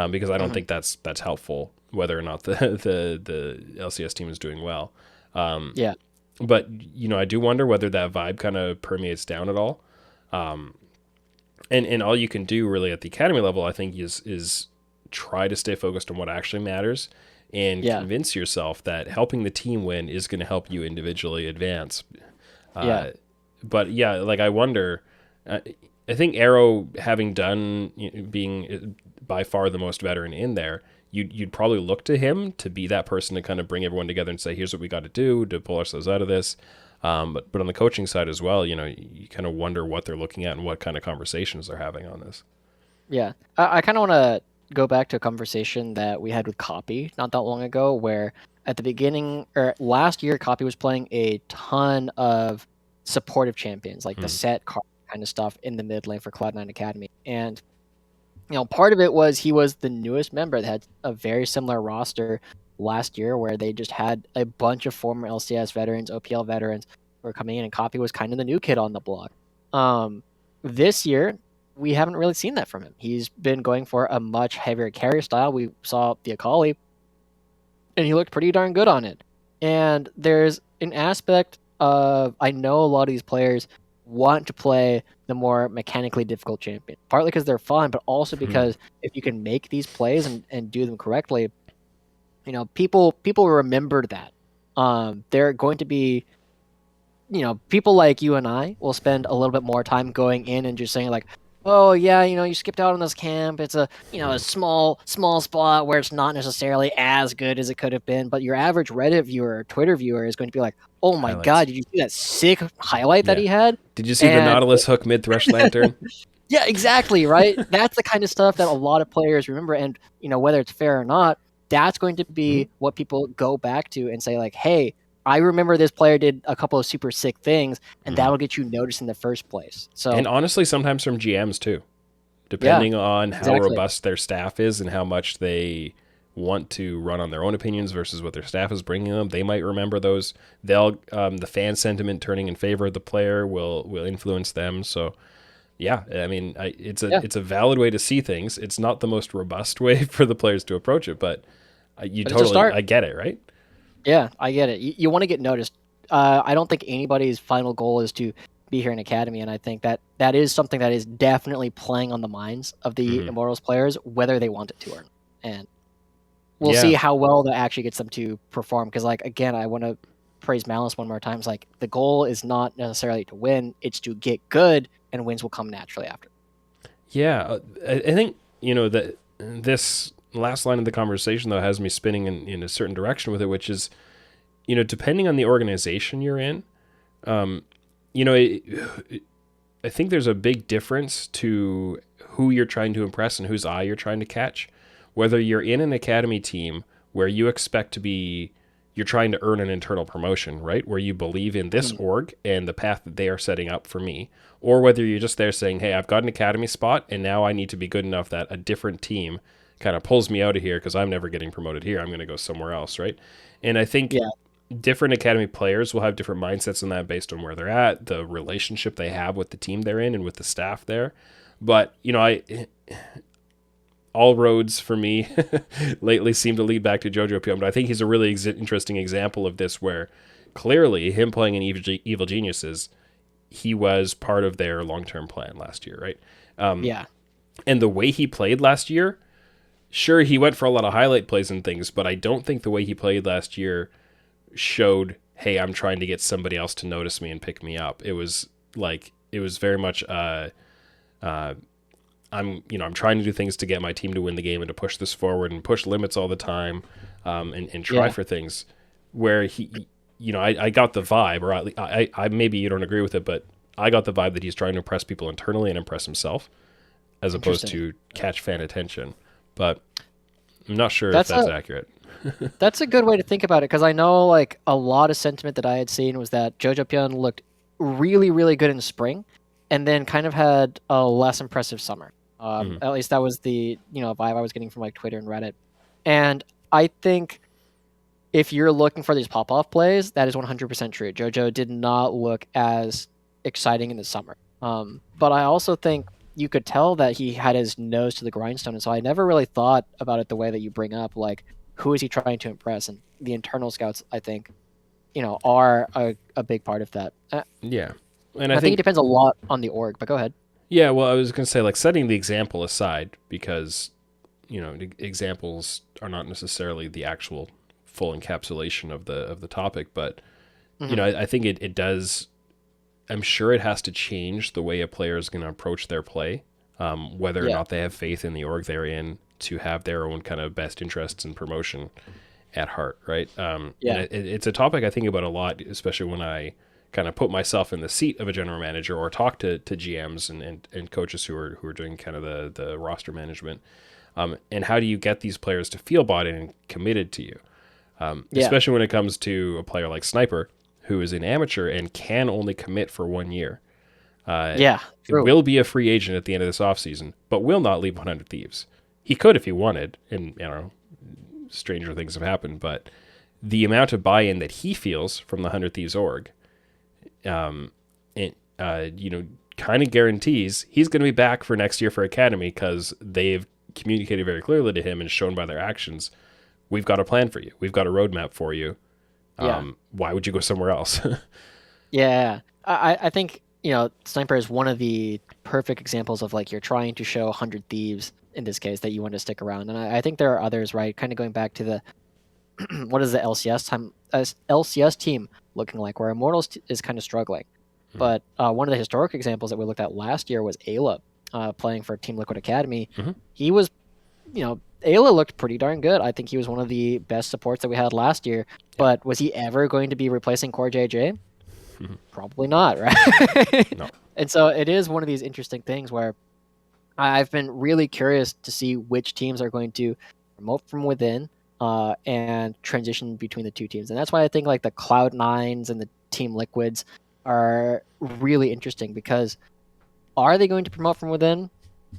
because I don't think that's helpful, whether or not the LCS team is doing well. Yeah. But I do wonder whether that vibe kind of permeates down at all. And all you can do really at the academy level, I think, is try to stay focused on what actually matters, and convince yourself that helping the team win is going to help you individually advance. But yeah, like, I wonder, I think Arrow, having done, being by far the most veteran in there, you'd probably look to him to be that person to kind of bring everyone together and say, here's what we got to do to pull ourselves out of this. But on the coaching side as well, you kind of wonder what they're looking at and what kind of conversations they're having on this. Yeah. I kind of want to go back to a conversation that we had with Copy not that long ago, where at the beginning, or last year, Copy was playing a ton of supportive champions, like the set card kind of stuff in the mid lane for Cloud9 Academy. And, part of it was he was the newest member that had a very similar roster last year, where they just had a bunch of former LCS veterans, OPL veterans who were coming in, and Copy was kind of the new kid on the block. This year, we haven't really seen that from him. He's been going for a much heavier carry style. We saw the Akali, and he looked pretty darn good on it. And there's an aspect of, I know a lot of these players want to play the more mechanically difficult champion, partly because they're fun, but also because if you can make these plays and do them correctly, people remember that. They're going to be, people like you and I will spend a little bit more time going in and just saying like, oh yeah, you skipped out on this camp. It's a a small spot where it's not necessarily as good as it could have been. But your average Reddit viewer or Twitter viewer is going to be like, oh my god, did you see that sick highlight that he had? Did you see the Nautilus hook mid Thresh Lantern? Yeah, exactly, right? That's the kind of stuff that a lot of players remember, and whether it's fair or not, that's going to be what people go back to and say like, hey, I remember this player did a couple of super sick things, and that'll get you noticed in the first place. So, and honestly, sometimes from GMs too, depending on how robust their staff is and how much they want to run on their own opinions versus what their staff is bringing them. They might remember those. They'll the fan sentiment turning in favor of the player will influence them. So, yeah, I mean, it's a valid way to see things. It's not the most robust way for the players to approach it, but I get it, right? Yeah, I get it. You want to get noticed. I don't think anybody's final goal is to be here in Academy, and I think that is something that is definitely playing on the minds of the Immortals players, whether they want it to or not. And we'll see how well that actually gets them to perform. Because, like, again, I want to praise Malice one more time. It's like, the goal is not necessarily to win, it's to get good, and wins will come naturally after. Yeah, I think, that this last line of the conversation, though, has me spinning in a certain direction with it, which is, depending on the organization you're in, I think there's a big difference to who you're trying to impress and whose eye you're trying to catch. Whether you're in an academy team where you expect to be, you're trying to earn an internal promotion, right? Where you believe in this org and the path that they are setting up for me. Or whether you're just there saying, hey, I've got an academy spot and now I need to be good enough that a different team kind of pulls me out of here because I'm never getting promoted here. I'm going to go somewhere else, right? And I think different academy players will have different mindsets on that based on where they're at, the relationship they have with the team they're in and with the staff there. But, all roads for me lately seem to lead back to Jojo Pion, but I think he's a really interesting example of this, where clearly him playing in Evil Geniuses, he was part of their long-term plan last year, right? And the way he played last year, sure, he went for a lot of highlight plays and things, but I don't think the way he played last year showed, hey, I'm trying to get somebody else to notice me and pick me up. It was very much, I'm trying to do things to get my team to win the game and to push this forward and push limits all the time, and try for things. Where I got the vibe, or I maybe you don't agree with it, but I got the vibe that he's trying to impress people internally and impress himself, as opposed to catch fan attention. But I'm not sure if That's that's a accurate. that's a good way to think about it, because I know like a lot of sentiment that I had seen was that Jojo Pyun looked really, really good in spring, and then kind of had a less impressive summer. Hmm. At least that was the vibe I was getting from like Twitter and Reddit. And I think if you're looking for these pop-off plays, that is 100% true. Jojo did not look as exciting in the summer. But I also think you could tell that he had his nose to the grindstone, and so I never really thought about it the way that you bring up, like who is he trying to impress? And the internal scouts, I think, are a big part of that. Yeah, and I I think it think depends a lot on the org, but go ahead. yeah. Well, I was gonna say like setting the example aside because examples are not necessarily the actual full encapsulation of the topic, but Hmm. I think it does. I'm sure it has to change the way a player is going to approach their play, whether or Yeah, not they have faith in the org they're in to have their own kind of best interests and promotion at heart, right? And yeah, it's a topic I think about a lot, especially when I kind of put myself in the seat of a general manager or talk to GMs and coaches who are doing kind of the roster management. And how do you get these players to feel bought in and committed to you? yeah, Especially when it comes to a player like Sniper, who is an amateur and can only commit for 1 year. Uh, yeah. True. will be a free agent at the end of this offseason, but will not leave 100 Thieves. He could if he wanted, and stranger things have happened, but the amount of buy-in that he feels from the 100 Thieves org, it, kind of guarantees he's going to be back for next year for Academy because they've communicated very clearly to him and shown by their actions, we've got a plan for you. We've got a roadmap for you. Yeah. Why would you go somewhere else? Yeah, I think Sniper is one of the perfect examples of like you're trying to show 100 Thieves in this case that you want to stick around, and I think there are others, right? Kind of going back to the what is the LCS team looking like, where Immortals is kind of struggling, Mhm. but one of the historic examples that we looked at last year was Ayla playing for Team Liquid Academy. Mhm. He was, Ayla looked pretty darn good. I think he was one of the best supports that we had last year. Yeah. But was he ever going to be replacing Core JJ? Mhm. Probably not, right? No. And so it is one of these interesting things where I've been really curious to see which teams are going to promote from within and transition between the two teams. And that's why I think like the Cloud9s and the Team Liquids are really interesting, because are they going to promote from within?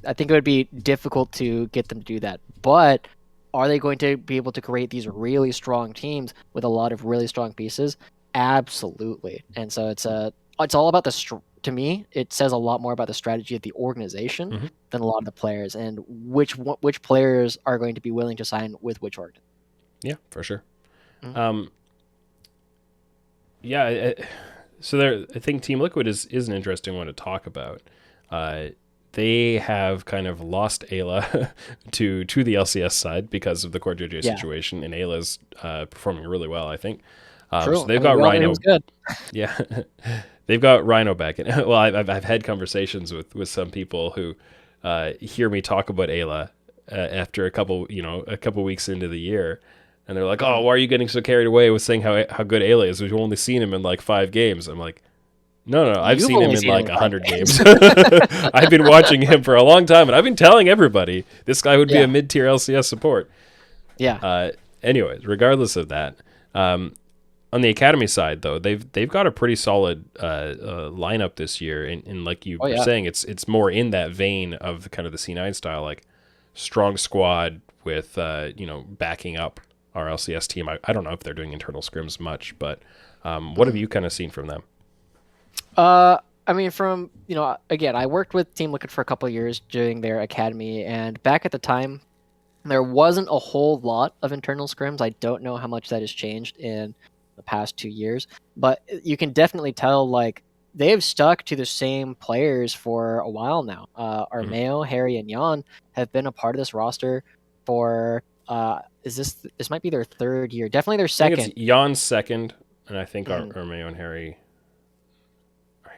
I think it would be difficult to get them to do that. But are they going to be able to create these really strong teams with a lot of really strong pieces? Absolutely. And so it's all about to me, it says a lot more about the strategy of the organization Mhm. than a lot of the players, and which players are going to be willing to sign with which org. Yeah, for sure. Mhm. Um, yeah. So there, I think Team Liquid is an interesting one to talk about. Uh, they have kind of lost Ayla to the LCS side because of the Core JJ Yeah, situation, and Ayla's performing really well, I think. So true. I they've mean, got we all knew he was Rhino. good. Yeah, they've got Rhino back in. Well, I've had conversations with some people who hear me talk about Ayla after a couple weeks into the year, and they're like, "Oh, Mhm. why are you getting so carried away with saying how good Ayla is? We've only seen him in like 5 games." I'm like, "No, I've You've seen him only in seen him like in 100 5 games. games. I've been watching him for a long time, and I've been telling everybody this guy would be a Yeah, mid-tier LCS support." yeah, Uh, Regardless of that, on the academy side, though, they've got a pretty solid lineup this year, and like you oh were yeah, saying, it's more in that vein of kind of the C9 style, like strong squad with backing up our LCS team. I don't know if they're doing internal scrims much, but what have Mhm. you kind of seen from them? I mean, from again, I worked with Team Liquid for a couple of years during their academy, and back at the time, there wasn't a whole lot of internal scrims. I don't know how much that has changed in the past 2 years, but you can definitely tell like they've stuck to the same players for a while now. Mhm. Armeo, Harry, and Jan have been a part of this roster for is this might be their third year, definitely their I think it's second. Jan's second, and I think Mhm. our Mayo and Harry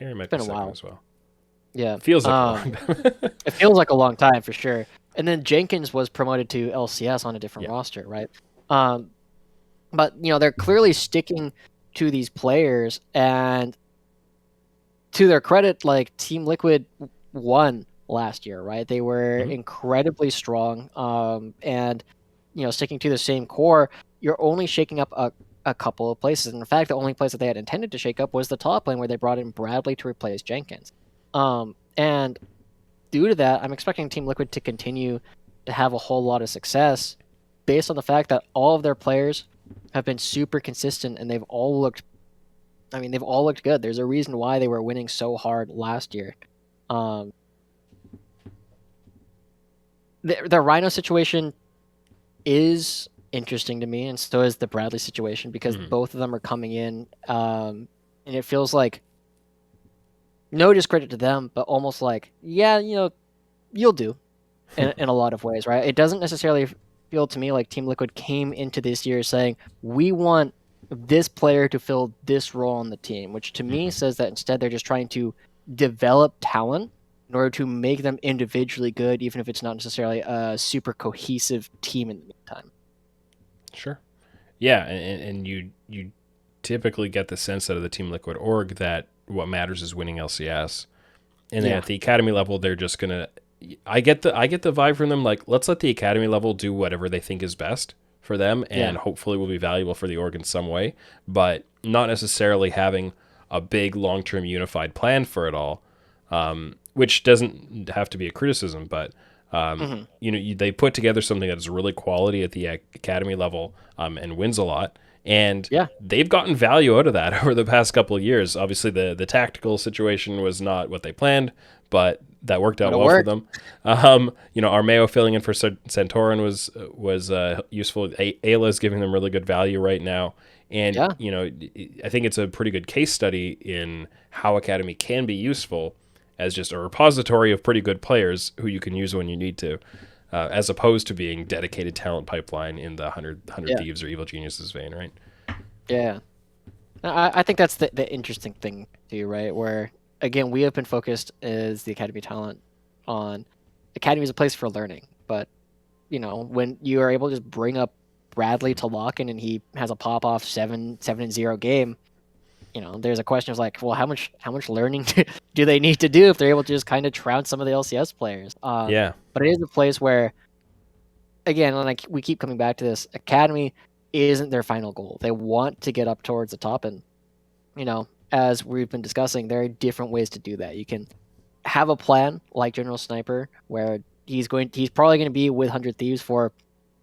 It's might be been a second while. as well. Yeah. Feels like a long time. It feels like a long time for sure. And then Jenkins was promoted to LCS on a different Yeah. roster, right? Um, but they're clearly sticking to these players, and to their credit, like Team Liquid won last year, right? They were Hmm. incredibly strong, and sticking to the same core, you're only shaking up a couple of places. And in fact, the only place that they had intended to shake up was the top lane, where they brought in Bradley to replace Jenkins. And due to that, I'm expecting Team Liquid to continue to have a whole lot of success based on the fact that all of their players have been super consistent, and they've all looked good. There's a reason why they were winning so hard last year. The Rhino situation is interesting to me, and so is the Bradley situation, because both of them are coming in, and it feels like, no discredit to them, but almost like, yeah, you'll do in a lot of ways, right? It doesn't necessarily feel to me like Team Liquid came into this year saying, we want this player to fill this role on the team, which to me says that instead they're just trying to develop talent in order to make them individually good, even if it's not necessarily a super cohesive team in the meantime. Sure. Yeah, and you typically get the sense out of the Team Liquid org that what matters is winning LCS. And then at the academy level, they're just gonna. I get the vibe from them, like, let's let the academy level do whatever they think is best for them, and hopefully will be valuable for the org in some way, but not necessarily having a big long-term unified plan for it all, which doesn't have to be a criticism, but they put together something that is really quality at the academy level, and wins a lot. And they've gotten value out of that over the past couple of years. Obviously, the tactical situation was not what they planned, but that worked out well for them. Armeo filling in for Santorin was useful. Ayla is giving them really good value right now. And, I think it's a pretty good case study in how Academy can be useful as just a repository of pretty good players who you can use when you need to. As opposed to being dedicated talent pipeline in the 100 Thieves or Evil Geniuses vein, right? Yeah. I think that's the interesting thing too, right? Where, again, we have been focused as the Academy talent on Academy is a place for learning. But, when you are able to just bring up Bradley to lock in and he has a pop-off 7-0 game, there's a question of like, well, how much learning do they need to do if they're able to just kind of trounce some of the LCS players? But it is a place where, again, we keep coming back to this, Academy isn't their final goal. They want to get up towards the top, and as we've been discussing, there are different ways to do that. You can have a plan like General Sniper, where he's probably going to be with 100 Thieves for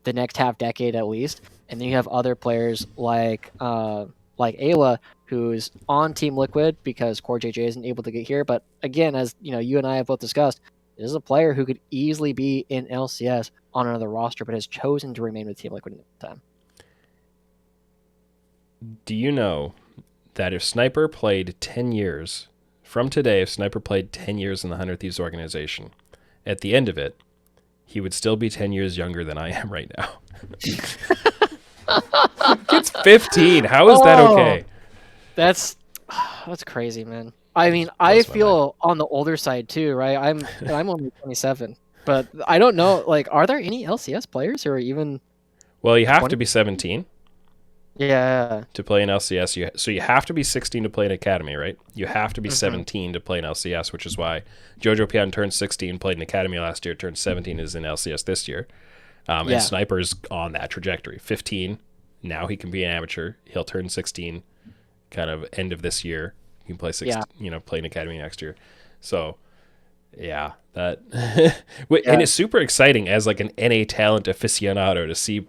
the next half decade at least, and then you have other players like Ayla, who's on Team Liquid because Core JJ isn't able to get here. But again, as you and I have both discussed, this is a player who could easily be in LCS on another roster, but has chosen to remain with Team Liquid at the time. Do you know that if Sniper played 10 years from today, if Sniper played 10 years in the 100 Thieves organization, at the end of it, he would still be 10 years younger than I am right now? It's 15. How is that okay? That's crazy, man. I mean, I feel on the older side too, right? I'm only 27, but I don't know. Like, are there any LCS players who are even? Well, you have to be 17. Yeah. To play in LCS, so you have to be 16 to play in Academy, right? You have to be 17 to play in LCS, which is why Jojo Pian turned 16, played in Academy last year, turned 17, is in LCS this year. And Sniper's on that trajectory. 15, now he can be an amateur. He'll turn 16 kind of end of this year. He can play play in Academy next year. So, yeah, that and it's super exciting as like an NA talent aficionado to see.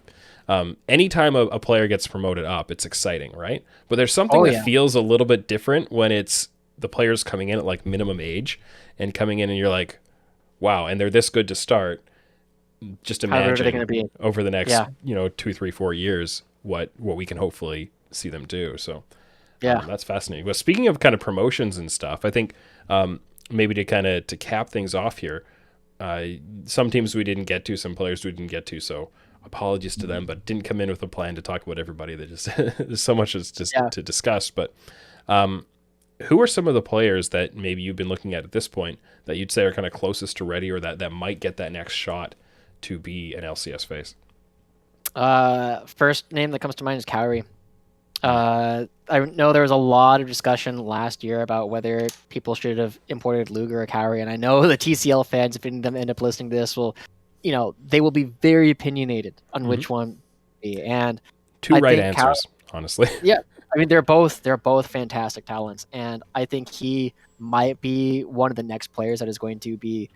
Anytime a player gets promoted up, it's exciting, right? But there's something that feels a little bit different when it's the players coming in at like minimum age and coming in and you're like, wow, and they're this good to start. Just imagine over the next 2, 3, 4 years what we can hopefully see them do. So that's fascinating. But speaking of kind of promotions and stuff, I think maybe to cap things off here, some teams we didn't get to, some players we didn't get to, so apologies to them, but didn't come in with a plan to talk about everybody. That just there's so much to discuss. But who are some of the players that maybe you've been looking at this point that you'd say are kind of closest to ready, or that might get that next shot to be an LCS face? First name that comes to mind is Kaori. I know there was a lot of discussion last year about whether people should have imported Luger or Kaori, and I know the TCL fans, if any of them end up listening to this, will they will be very opinionated on Mhm. which one to be. And Two I right think answers, honestly. yeah, I mean they're both fantastic talents, and I think he might be one of the next players that is going to be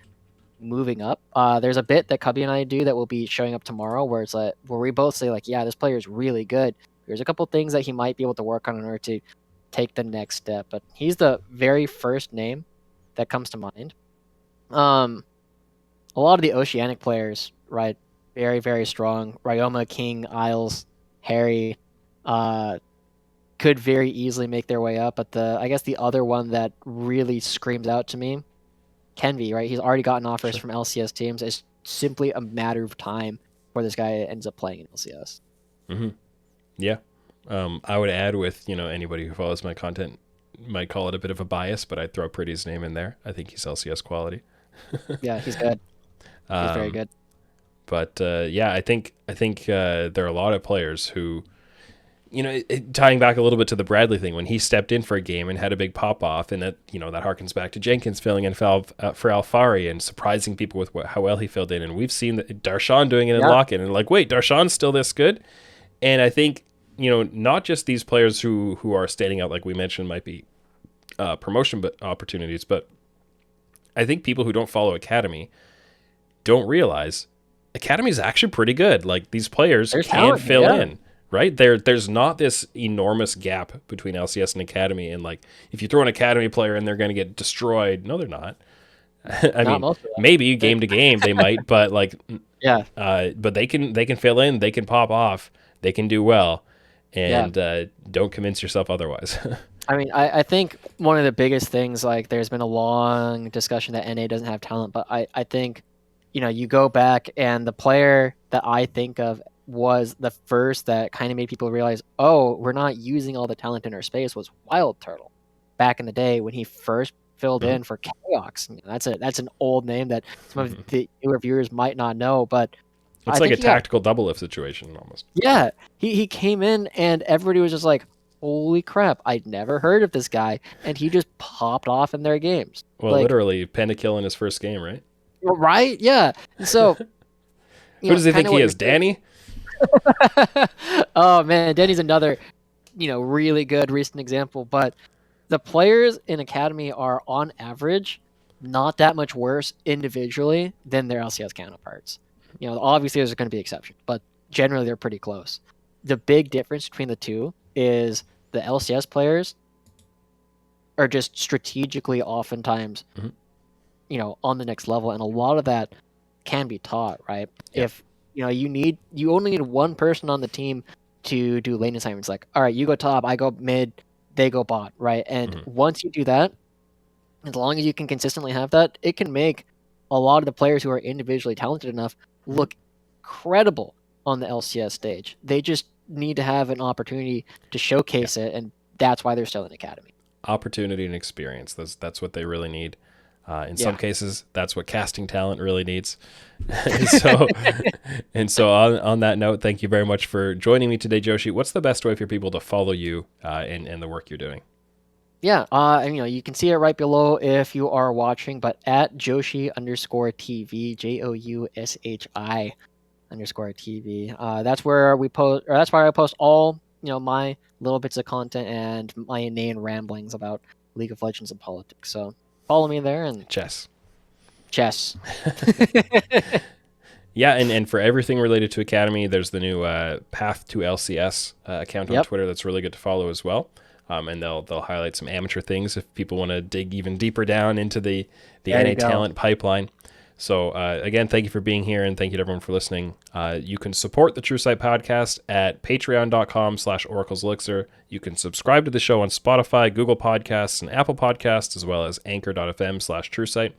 moving up. There's a bit that Cubby and I do that will be showing up tomorrow where it's like where we both say like, yeah, this player is really good. There's a couple things that he might be able to work on in order to take the next step, but he's the very first name that comes to mind. A lot of the Oceanic players, right? Very, very strong. Ryoma, King, Isles, Harry, could very easily make their way up. But I guess the other one that really screams out to me, Kenvi, right? He's already gotten offers Sure. from LCS teams. It's simply a matter of time before this guy ends up playing in LCS. Mm-hmm. Yeah. I would add with, anybody who follows my content might call it a bit of a bias, but I'd throw Pretty's name in there. I think he's LCS quality. Yeah, he's good. He's very good. But yeah, I think there are a lot of players who, tying back a little bit to the Bradley thing, when he stepped in for a game and had a big pop off, and that that harkens back to Jenkins filling in for Alfari and surprising people with how well he filled in, and we've seen that Darshan doing it in lock-in, and like, wait, Darshan's still this good, and I think not just these players who are standing out, like we mentioned, might be promotion opportunities, but I think people who don't follow Academy don't realize Academy is actually pretty good. Like, these players can fill in, right? There's not this enormous gap between LCS and Academy, and like if you throw an Academy player in, they're going to get destroyed. No, they're not. I mean, maybe game to game they might, but like, but they can fill in, they can pop off, they can do well, and don't convince yourself otherwise. I mean, I think one of the biggest things, like, there's been a long discussion that NA doesn't have talent, but I think, you go back and the player that I think of was the first that kind of made people realize, oh, we're not using all the talent in our space, was Wild Turtle back in the day when he first filled in for Chaos. That's an old name that some of the newer viewers might not know, but it's like a tactical double lift situation almost. Yeah, he came in and everybody was just like, holy crap, I'd never heard of this guy, and he just popped off in their games. Well, like, literally pentakill in his first game, right? Right? Yeah. So who does he think he is, Danny? Oh man, Danny's another, really good recent example. But the players in Academy are on average not that much worse individually than their LCS counterparts. Obviously there's going to be exceptions, but generally they're pretty close. The big difference between the two is the LCS players are just strategically oftentimes, on the next level, and a lot of that can be taught, right? Yeah. If you only need one person on the team to do lane assignments, like, all right, you go top, I go mid, they go bot, right? And once you do that, as long as you can consistently have that, it can make a lot of the players who are individually talented enough look credible on the LCS stage. They just need to have an opportunity to showcase it, and that's why they're still in Academy. Opportunity and experience. That's what they really need. In some cases, that's what casting talent really needs. and so on that note, thank you very much for joining me today, Joushi. What's the best way for people to follow you and the work you're doing? Yeah, and you can see it right below if you are watching, but at Joushi_TV, JOUSHI_TV. That's where we post, or that's where I post all my little bits of content and my inane ramblings about League of Legends and politics. So follow me there and chess. Yeah, and for everything related to Academy, there's the new Path to LCS account on Twitter that's really good to follow as well. And they'll highlight some amateur things if people want to dig even deeper down into the NA talent pipeline. So again, thank you for being here, and thank you to everyone for listening. You can support the TrueSight podcast at patreon.com/OraclesElixir. You can subscribe to the show on Spotify, Google Podcasts, and Apple Podcasts, as well as anchor.fm/TrueSight.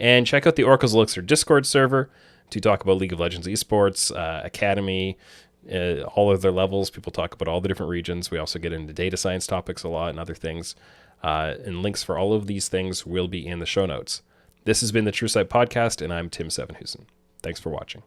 And check out the Oracles Elixir Discord server to talk about League of Legends esports, Academy, all of their levels. People talk about all the different regions. We also get into data science topics a lot and other things. And links for all of these things will be in the show notes. This has been the TrueSight Podcast, and I'm Tim Sevenhuysen. Thanks for watching.